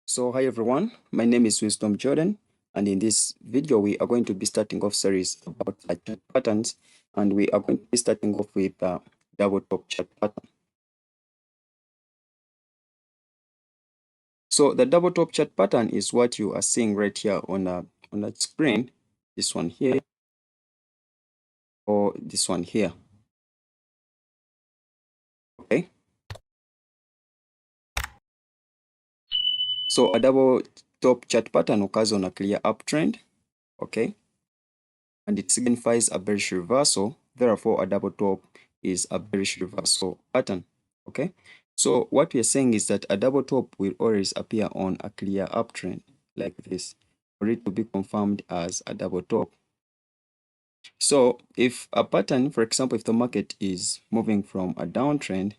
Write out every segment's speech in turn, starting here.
So hi everyone, my name is Wisdom Jordan, and in this video we are going to be starting off series about chart patterns, and we are going to be starting off with double top chart pattern. So the double top chart pattern is what you are seeing right here on the screen, this one here or this one here. Okay. So a double top chart pattern occurs on a clear uptrend, okay, and it signifies a bearish reversal. Therefore, a double top is a bearish reversal pattern. Okay, so what we are saying is that a double top will always appear on a clear uptrend like this for it to be confirmed as a double top. So if a pattern, for example, if the market is moving from a downtrend,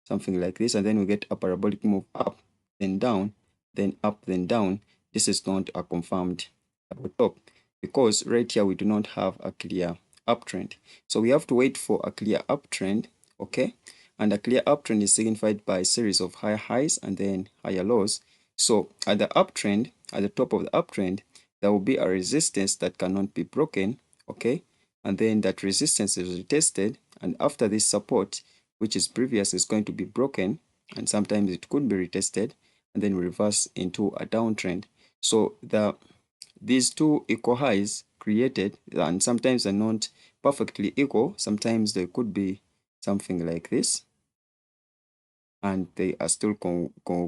something like this, and then we get a parabolic move up, then down, then up, then down, this is not a confirmed double top because right here we do not have a clear uptrend. So we have to wait for a clear uptrend, okay? And a clear uptrend is signified by a series of higher highs and then higher lows. So at the uptrend, at the top of the uptrend, there will be a resistance that cannot be broken, okay? And then that resistance is retested, and after this support, which is previous, is going to be broken, and sometimes it could be retested and then reverse into a downtrend. So these two equal highs created, and sometimes are not perfectly equal, sometimes they could be something like this, and they are still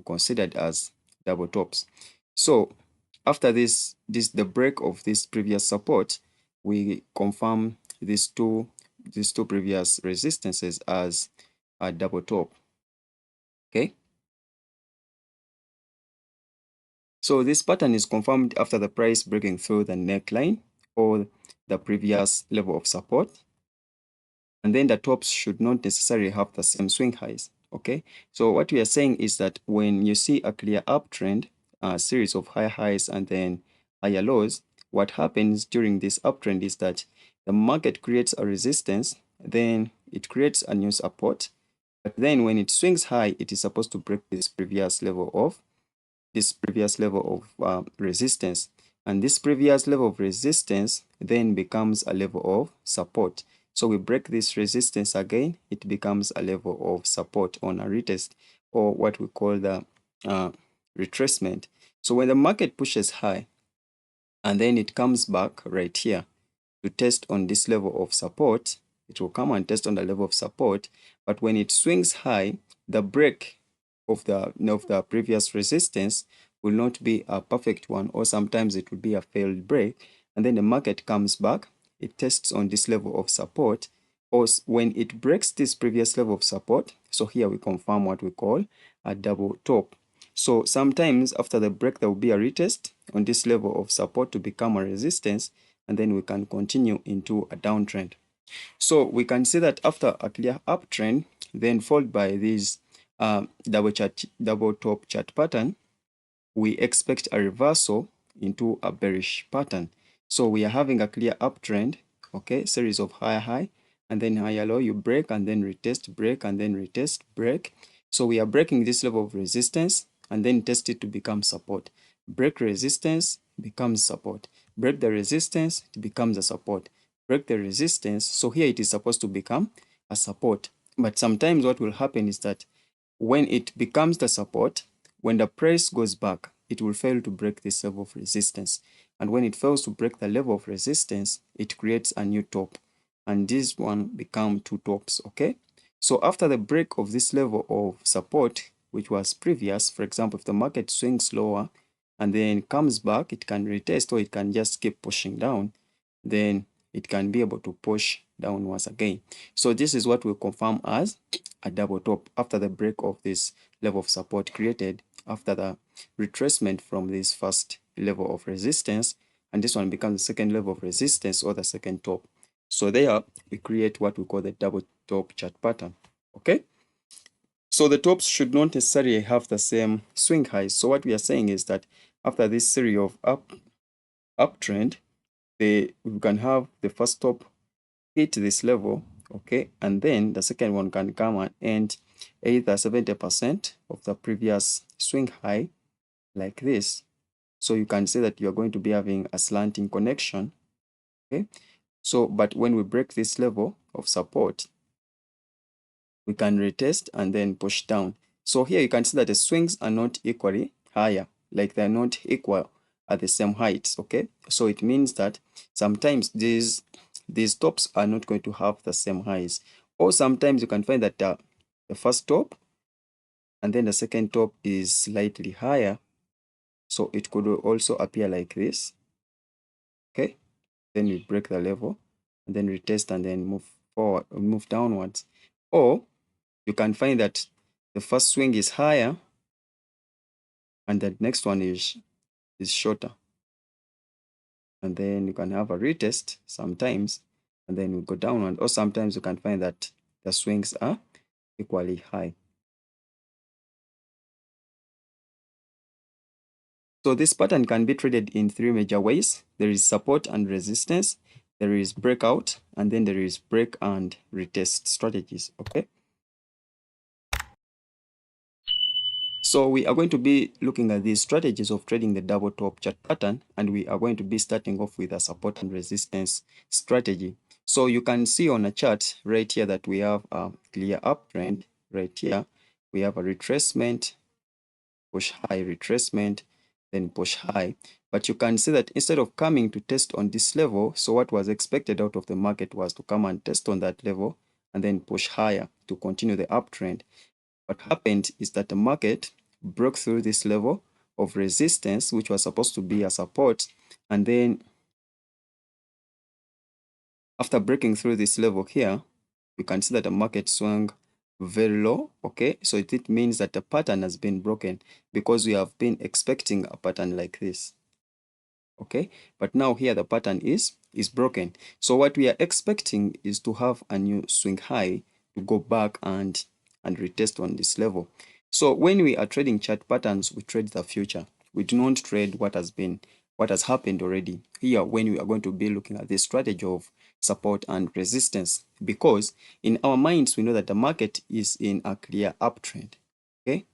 considered as double tops. So after the break of this previous support, we confirm these two previous resistances as a double top. Okay. So this pattern is confirmed after the price breaking through the neckline or the previous level of support. And then the tops should not necessarily have the same swing highs. Okay. So what we are saying is that when you see a clear uptrend, a series of high highs and then higher lows, what happens during this uptrend is that the market creates a resistance, then it creates a new support. But then when it swings high, it is supposed to break this previous level of resistance. And this previous level of resistance then becomes a level of support. So we break this resistance again, it becomes a level of support on a retest, or what we call the retracement. So when the market pushes high and then it comes back right here to test on this level of support, it will come and test on the level of support. But when it swings high, the break of the previous resistance will not be a perfect one, or sometimes it will be a failed break, and then the market comes back, it tests on this level of support, or when it breaks this previous level of support. So here we confirm what we call a double top. So sometimes after the break there will be a retest on this level of support to become a resistance, and then we can continue into a downtrend. So we can see that after a clear uptrend, then followed by this double top chart pattern, we expect a reversal into a bearish pattern. So we are having a clear uptrend, okay, series of higher high and then higher low. You break and then retest, break and then retest, break. So we are breaking this level of resistance and then test it to become support. Break resistance, becomes support. Break the resistance, it becomes a support. Break the resistance. So here it is supposed to become a support. But sometimes what will happen is that when it becomes the support, when the price goes back, it will fail to break this level of resistance. And when it fails to break the level of resistance, it creates a new top. And this one become two tops, okay? So after the break of this level of support, which was previous, for example, if the market swings lower and then comes back, it can retest or it can just keep pushing down, then it can be able to push down once again. So this is what we confirm as a double top after the break of this level of support created after the retracement from this first level of resistance, and this one becomes the second level of resistance or the second top. So there we create what we call the double top chart pattern. Okay, so the tops should not necessarily have the same swing highs. So what we are saying is that after this series of uptrend, we can have the first top hit this level, okay, and then the second one can come and end either 70% of the previous swing high like this. So you can say that you're going to be having a slanting connection. Okay. So, but when we break this level of support, we can retest and then push down. So here you can see that the swings are not equally higher, like they're not equal at the same heights. Okay. So it means that sometimes these tops are not going to have the same highs, or sometimes you can find that the first top and then the second top is slightly higher. So it could also appear like this. Okay. Then we break the level and then retest and then move forward, move downwards. Or you can find that the first swing is higher and the next one is shorter. And then you can have a retest sometimes and then we go downward. Or sometimes you can find that the swings are equally high. So this pattern can be traded in three major ways. There is support and resistance, there is breakout, and then there is break and retest strategies. Okay. So we are going to be looking at these strategies of trading the double top chart pattern, and we are going to be starting off with a support and resistance strategy. So you can see on a chart right here that we have a clear uptrend right here. We have a retracement, push high, retracement, then push high. But you can see that instead of coming to test on this level, so what was expected out of the market was to come and test on that level and then push higher to continue the uptrend. What happened is that the market broke through this level of resistance, which was supposed to be a support, and then after breaking through this level here, you can see that the market swung very low. Okay, so it means that the pattern has been broken because we have been expecting a pattern like this. Okay, but now here the pattern is broken. So what we are expecting is to have a new swing high to go back and retest on this level. So when we are trading chart patterns, we trade the future. We do not trade what has happened already. Here, when we are going to be looking at this strategy of support and resistance, because in our minds we know that the market is in a clear uptrend. Okay,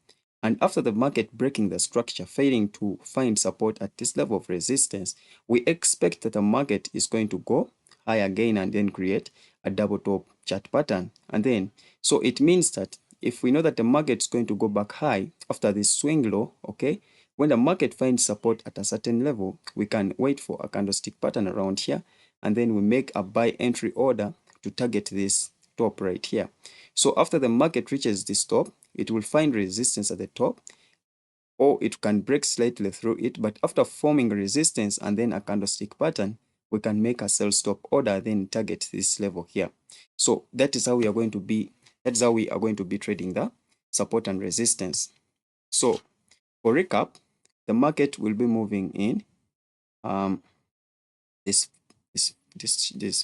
and after the market breaking the structure, failing to find support at this level of resistance, we expect that the market is going to go high again and then create a double top chart pattern. And then, so it means that if we know that the market is going to go back high after this swing low, okay, when the market finds support at a certain level, we can wait for a candlestick pattern around here, and then we make a buy entry order to target this top right here. So after the market reaches this top, it will find resistance at the top, or it can break slightly through it. But after forming resistance and then a candlestick pattern, we can make a sell stop order, then target this level here. So that is how we are going to be trading the support and resistance. So for recap, the market will be moving in this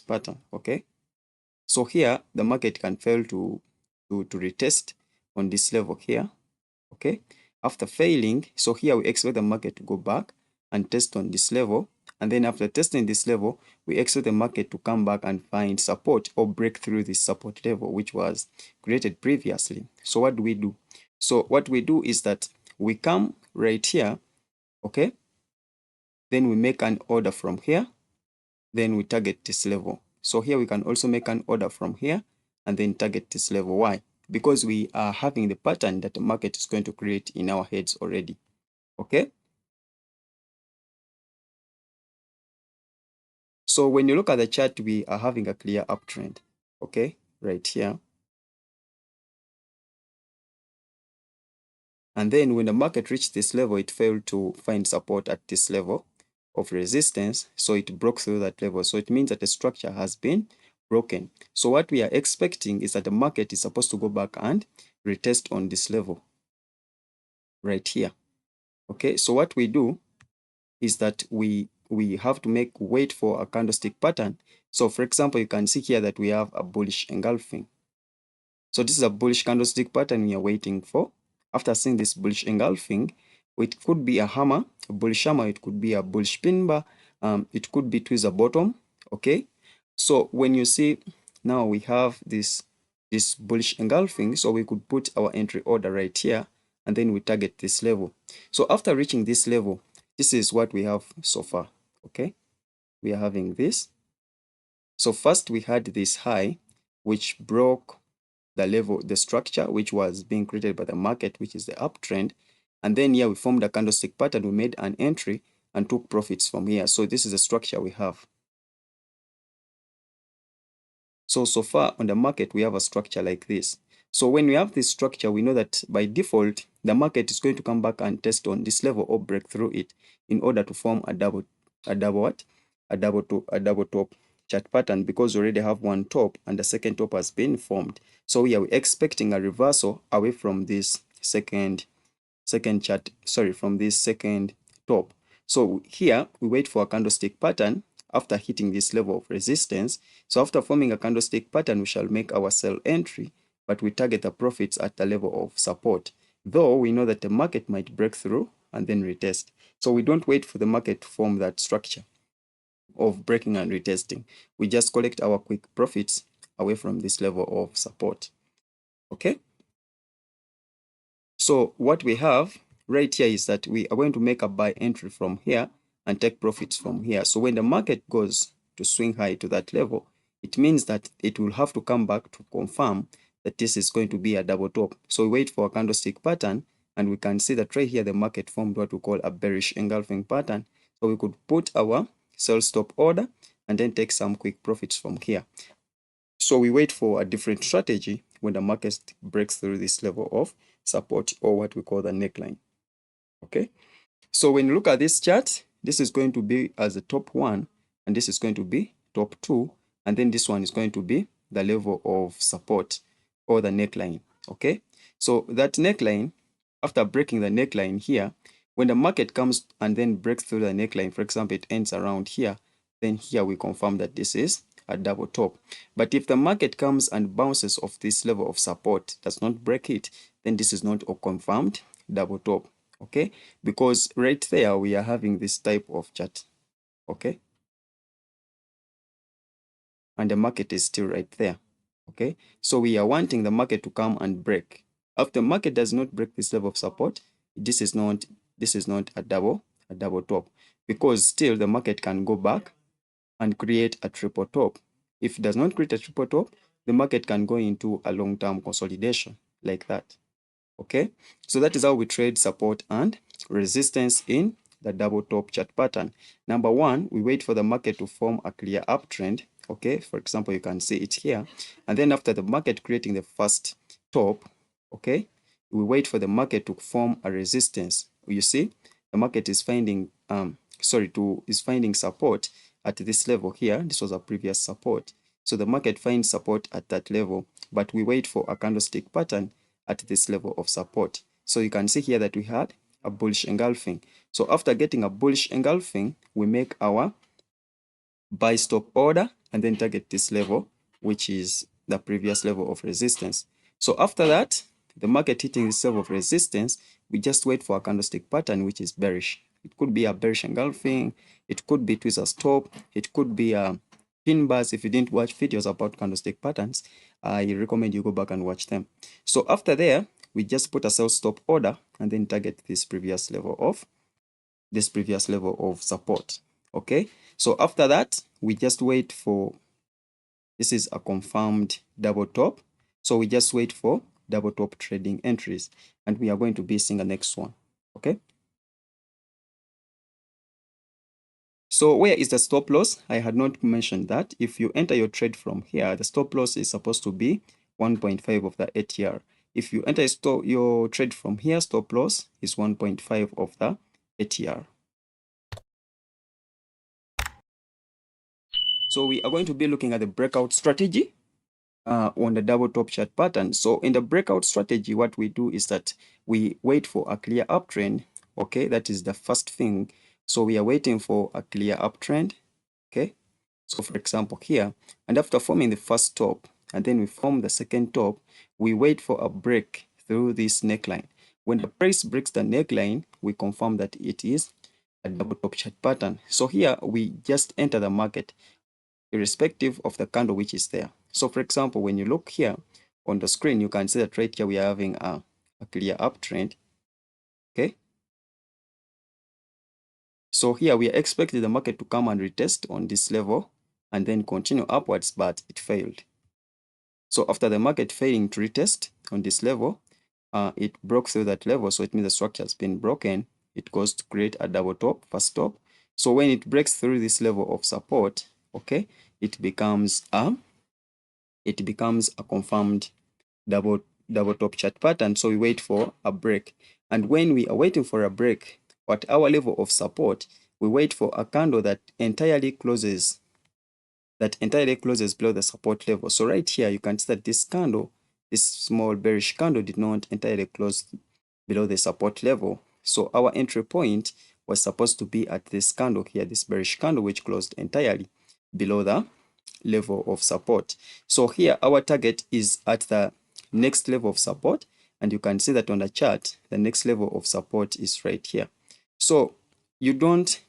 pattern. Okay, so here the market can fail to retest on this level here. Okay, after failing, so here we expect the market to go back and test on this level, and then after testing this level, we expect the market to come back and find support or break through this support level which was created previously. So what do we do? So what we do is that we come right here, okay, then we make an order from here, then we target this level. So here we can also make an order from here and then target this level. Why? Because we are having the pattern that the market is going to create in our heads already. Okay. So when you look at the chart, we are having a clear uptrend. Okay, right here. And then when the market reached this level, it failed to find support at this level of resistance. So it broke through that level. So it means that the structure has been broken. So what we are expecting is that the market is supposed to go back and retest on this level right here. Okay, so what we do is that we have to wait for a candlestick pattern. So for example, you can see here that we have a bullish engulfing. So this is a bullish candlestick pattern we are waiting for. After seeing this bullish engulfing, it could be a hammer, a bullish hammer, it could be a bullish pin bar, it could be tweezer bottom. Okay, so when you see now we have this bullish engulfing, so we could put our entry order right here and then we target this level. So after reaching this level, this is what we have so far. Okay, we are having this. So first we had this high, which broke the level, the structure which was being created by the market, which is the uptrend. And then here we formed a candlestick pattern. We made an entry and took profits from here. So this is the structure we have. So far on the market, we have a structure like this. So when we have this structure, we know that by default, the market is going to come back and test on this level or break through it in order to form a double what? A double top chart pattern, because we already have one top and the second top has been formed. So we are expecting a reversal away from this second from this second top. So here we wait for a candlestick pattern after hitting this level of resistance. So after forming a candlestick pattern, we shall make our sell entry, but we target the profits at the level of support, though we know that the market might break through and then retest. So we don't wait for the market to form that structure of breaking and retesting. We just collect our quick profits away from this level of support. Okay. So what we have right here is that we are going to make a buy entry from here and take profits from here. So when the market goes to swing high to that level, it means that it will have to come back to confirm that this is going to be a double top. So we wait for a candlestick pattern, and we can see that right here the market formed what we call a bearish engulfing pattern. So we could put our sell stop order and then take some quick profits from here. So we wait for a different strategy when the market breaks through this level of support, or what we call the neckline. Okay, so when you look at this chart, this is going to be as the top one, and this is going to be top two, and then this one is going to be the level of support, or the neckline. Okay, so that neckline, after breaking the neckline here, when the market comes and then breaks through the neckline, for example, it ends around here, then here we confirm that this is a double top. But if the market comes and bounces off this level of support, does not break it, then this is not a confirmed double top. Okay, because right there we are having this type of chart. Okay, and the market is still right there. Okay, so we are wanting the market to come and break. If the market does not break this level of support, this is not a double top, because still the market can go back and create a triple top. If it does not create a triple top, the market can go into a long-term consolidation like that. Okay, so that is how we trade support and resistance in the double top chart pattern. Number one, we wait for the market to form a clear uptrend. Okay, for example, you can see it here. And then after the market creating the first top, okay, we wait for the market to form a resistance. You see, the market is finding finding support at this level here. This was a previous support. So the market finds support at that level, but we wait for a candlestick pattern at this level of support. So you can see here that we had a bullish engulfing. So after getting a bullish engulfing, we make our buy stop order and then target this level, which is the previous level of resistance. So after that, the market hitting this level of resistance, we just wait for a candlestick pattern which is bearish. It could be a bearish engulfing, it could be twist stop, it could be a pin bars. If you didn't watch videos about candlestick patterns, I recommend you go back and watch them. So after there, we just put a sell stop order and then target this previous level of support. Okay, so after that, we just wait for, this is a confirmed double top, so we just wait for double top trading entries, and we are going to be seeing the next one. Okay, so where is the stop loss? I had not mentioned that. If you enter your trade from here, the stop loss is supposed to be 1.5 of the ATR. If you enter your trade from here, stop loss is 1.5 of the ATR. So we are going to be looking at the breakout strategy on the double top chart pattern. So in the breakout strategy, what we do is that we wait for a clear uptrend. Okay, that is the first thing. So we are waiting for a clear uptrend. Okay, so for example here, and after forming the first top and then we form the second top, we wait for a break through this neckline. When the price breaks the neckline, we confirm that it is a double top chart pattern. So here we just enter the market irrespective of the candle which is there. So for example, when you look here on the screen, you can see that right here we are having a clear uptrend. Okay. So here we are expecting the market to come and retest on this level and then continue upwards, but it failed. So after the market failing to retest on this level, it broke through that level. So it means the structure has been broken. It goes to create a double top, first top. So when it breaks through this level of support, okay, it becomes a confirmed double top chart pattern. So we wait for a break. And when we are waiting for a break at our level of support, we wait for a candle that entirely closes below the support level. So right here, you can see that this candle, this small bearish candle, did not entirely close below the support level. So our entry point was supposed to be at this candle here, this bearish candle, which closed entirely below the level of support. So here, our target is at the next level of support. And you can see that on the chart, the next level of support is right here. So you don't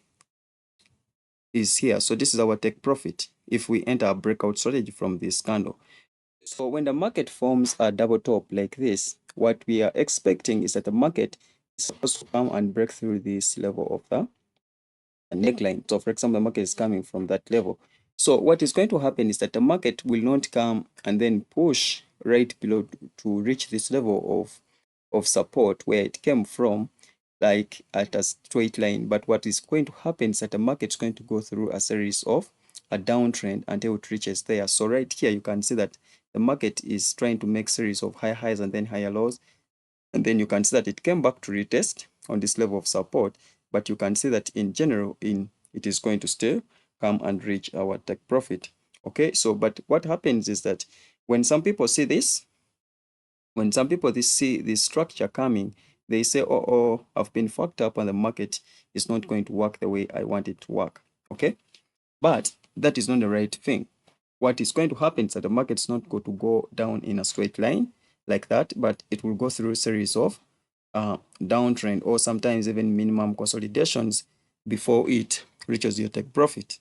is here. So this is our take profit if we enter a breakout strategy from this candle. So when the market forms a double top like this, what we are expecting is that the market is supposed to come and break through this level of the neckline. So for example, the market is coming from that level. So what is going to happen is that the market will not come and then push right below to reach this level of support where it came from, like at a straight line. But what is going to happen is that the market is going to go through a series of a downtrend until it reaches there. So right here, you can see that the market is trying to make series of high highs and then higher lows. And then you can see that it came back to retest on this level of support. But you can see that in general, it is going to still come and reach our take profit. Okay, so but what happens is that when some people see this, see this structure coming, they say, oh, I've been fucked up and the market is not going to work the way I want it to work. Okay, but that is not the right thing. What is going to happen is that the market is not going to go down in a straight line like that, but it will go through a series of downtrend or sometimes even minimum consolidations before it reaches your take profit.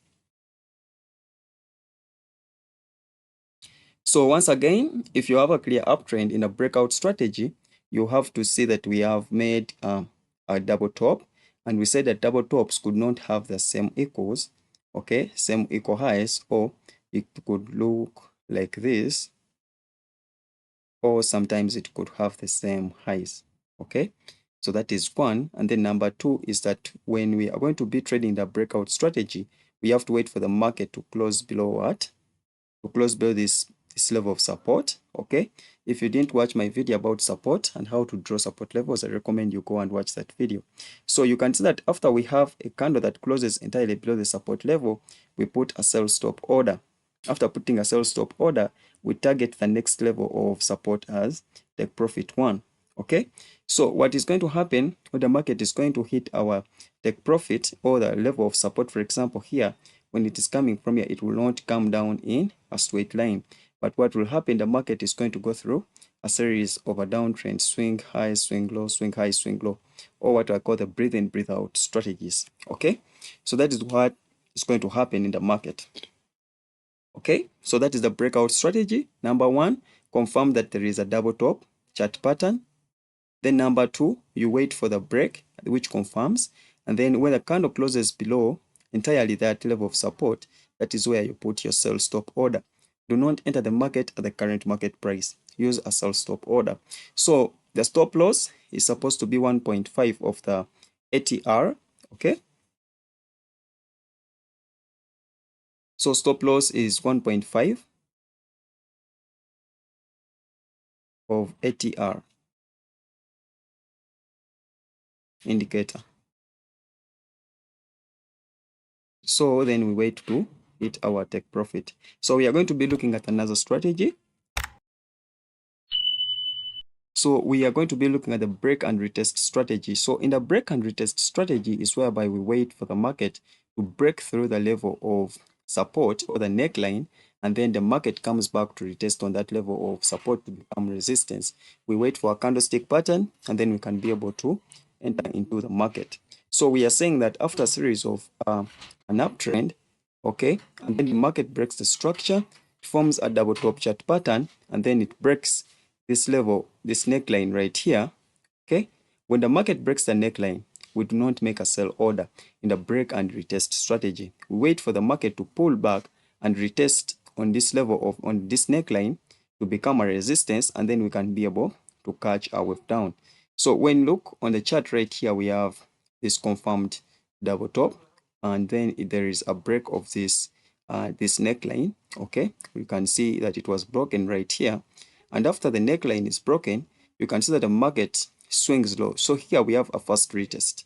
So once again, if you have a clear uptrend in a breakout strategy, you have to see that we have made a double top, and we said that double tops could not have the same equals, okay, same equal highs, or it could look like this, or sometimes it could have the same highs, okay. So that is one. And then number two is that when we are going to be trading the breakout strategy, we have to wait for the market to close below what? To close below this level of support. Okay. If you didn't watch my video about support and how to draw support levels, I recommend you go and watch that video. So you can see that after we have a candle that closes entirely below the support level, we put a sell stop order. After putting a sell stop order, we target the next level of support as take profit 1. Okay, so what is going to happen when the market is going to hit our take profit or the level of support, for example, here, when it is coming from here, it will not come down in a straight line. But what will happen, the market is going to go through a series of a downtrend, swing high, swing low, swing high, swing low, or what I call the breathe in, breathe out strategies. Okay, so that is what is going to happen in the market. Okay, so that is the breakout strategy. Number one, confirm that there is a double top chart pattern. Then number two, you wait for the break, which confirms. And then when the candle closes below entirely that level of support, that is where you put your sell stop order. Do not enter the market at the current market price. Use a sell stop order. So the stop loss is supposed to be 1.5 of the ATR. Okay. So stop loss is 1.5 of ATR indicator. So then we wait to hit our take profit. So we are going to be looking at another strategy. So we are going to be looking at the break and retest strategy. So in the break and retest strategy is whereby we wait for the market to break through the level of support or the neckline, and then the market comes back to retest on that level of support to become resistance. We wait for a candlestick pattern, and then we can be able to enter into the market. So we are saying that after a series of an uptrend, okay, and then the market breaks the structure, forms a double top chart pattern, and then it breaks this level, this neckline right here, okay, When the market breaks the neckline, we do not make a sell order in the break and retest strategy. We wait for the market to pull back and retest on this level of on this neckline to become a resistance, and then we can be able to catch our wave down. So when look on the chart right here, we have this confirmed double top, and then there is a break of this this neckline. Okay, we can see that it was broken right here, and after the neckline is broken, you can see that the market swings low. So here we have a first retest.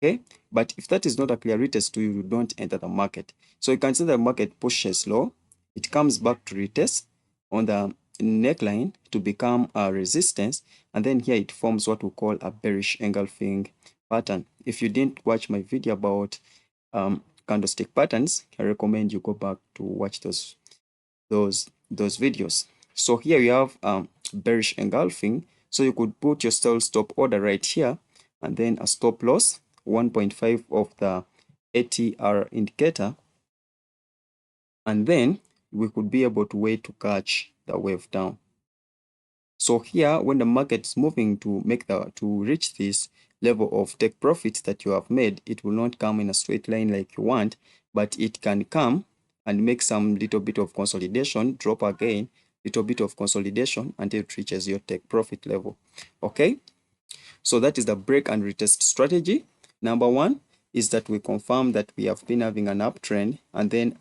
Okay, but if that is not a clear retest to you, you don't enter the market. So you can see the market pushes low, it comes back to retest on the neckline to become a resistance, and then here it forms what we call a bearish engulfing pattern. If you didn't watch my video about candlestick patterns, I recommend you go back to watch those videos. So here you have bearish engulfing. So you could put your sell stop order right here, and then a stop loss 1.5 of the ATR indicator, and then we could be able to wait to catch the wave down. So here, when the market is moving to reach this level of take profit that you have made, it will not come in a straight line like you want, but it can come and make some little bit of consolidation, drop again, little bit of consolidation until it reaches your take profit level. Okay, so that is the break and retest strategy. Number one is that we confirm that we have been having an uptrend, and then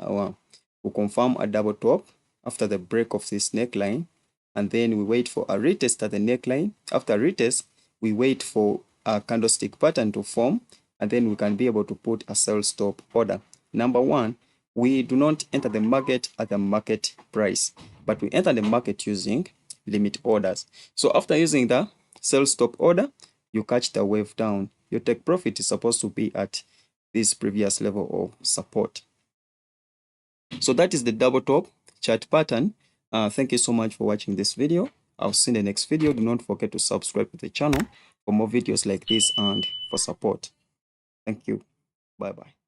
we confirm a double top after the break of this neckline, and then we wait for a retest at the neckline. After retest, we wait for a candlestick pattern to form, and then we can be able to put a sell stop order. Number one, we do not enter the market at the market price, but we enter the market using limit orders. So after using the sell stop order, you catch the wave down. Your take profit is supposed to be at this previous level of support. So that is the double top chart pattern. Thank you so much for watching this video. I'll see you in the next video. Do not forget to subscribe to the channel for more videos like this and for support. Thank you. Bye bye.